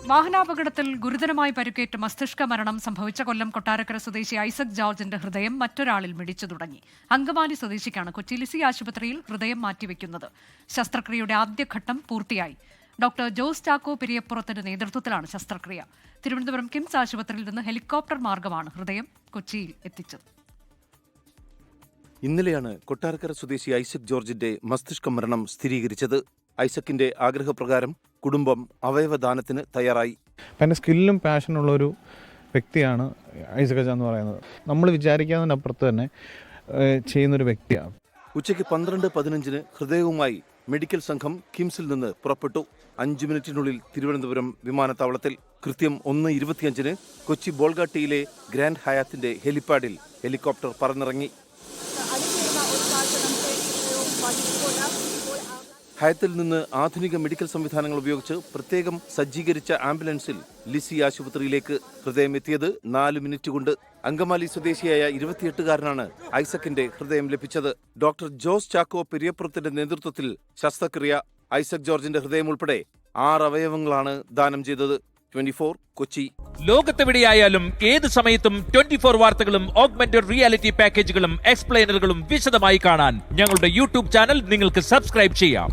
വാഹനാപകടത്തിൽ ഗുരുതരമായി പരിക്കേറ്റ് മസ്തിഷ്ക മരണം സംഭവിച്ച കൊല്ലം കൊട്ടാരക്കര സ്വദേശി ഐസക് ജോർജിന്റെ ഹൃദയം മറ്റൊരാളിൽ മിടിച്ചു തുടങ്ങി. അങ്കമാലി സ്വദേശിക്കാണ് കൊച്ചി ലിസി ആശുപത്രിയിൽ ഹൃദയം മാറ്റിവെക്കുന്നത്. ശസ്ത്രക്രിയയുടെ ആദ്യഘട്ടം പൂർത്തിയായി. ഡോക്ടർ ജോസ് ചാക്കോ പെരിയപ്പുറത്തിന്റെ നേതൃത്വത്തിലാണ് ശസ്ത്രക്രിയ. തിരുവനന്തപുരം കിംസ് ആശുപത്രിയിൽ നിന്ന് ഹെലികോപ്റ്റർ മാർഗമാണ് ഹൃദയം കൊച്ചിയിൽ എത്തിച്ചത്. ഇന്നലെയാണ് കൊട്ടാരക്കര സ്വദേശി ഐസക് ജോർജിന്റെ മസ്തിഷ്ക മരണം സ്ഥിരീകരിച്ചത്. ഐസക്കിന്റെ ആഗ്രഹപ്രകാരം കുടുംബം അവയവദാനത്തിന് തയ്യാറായി. പിന്നെ സ്കില്ലും പാഷനുള്ള ഒരു വ്യക്തിയാണ് ഐസക് എന്ന് പറയുന്നത്. നമ്മൾ വിചാരിക്കാതിനപ്പുറത്ത് തന്നെ ചെയ്യുന്നൊരു വ്യക്തിയാണ്. ഉച്ചയ്ക്ക് 12:15 ഹൃദയവുമായി മെഡിക്കൽ സംഘം കിംസിൽ നിന്ന് പുറപ്പെട്ടു. 5 മിനിറ്റിനുള്ളിൽ തിരുവനന്തപുരം വിമാനത്താവളത്തിൽ. കൃത്യം 1:25 കൊച്ചി ബോൾഗാട്ടിയിലെ ഗ്രാൻഡ് ഹയാത്തിന്റെ ഹെലിപ്പാഡിൽ ഹെലികോപ്റ്റർ പറന്നിറങ്ങി. ഹയത്തിൽ നിന്ന് ആധുനിക മെഡിക്കൽ സംവിധാനങ്ങൾ ഉപയോഗിച്ച് പ്രത്യേകം സജ്ജീകരിച്ച ആംബുലൻസിൽ ലിസി ആശുപത്രിയിലേക്ക് ഹൃദയം എത്തിയത് 4 മിനിറ്റ് കൊണ്ട്. അങ്കമാലി സ്വദേശിയായ 28-കാരനാണ് ഐസക്കിന്റെ ഹൃദയം ലഭിച്ചത്. ഡോക്ടർ ജോസ് ചാക്കോ പെരിയപ്പുറത്തിന്റെ നേതൃത്വത്തിൽ ശസ്ത്രക്രിയ. ഐസക് ജോർജിന്റെ ഹൃദയം ഉൾപ്പെടെ 6 അവയവങ്ങളാണ് ദാനം ചെയ്തത്. 24 കൊച്ചി. ലോകത്തെവിടെയായാലും ഏത് സമയത്തും 24 വാർത്തകളും ഓഗ്മെന്റഡ് റിയാലിറ്റി പാക്കേജുകളും എക്സ്പ്ലെയിനറുകളും വിശദമായി കാണാൻ ഞങ്ങളുടെ യൂട്യൂബ് ചാനൽ നിങ്ങൾക്ക് സബ്സ്ക്രൈബ് ചെയ്യാം.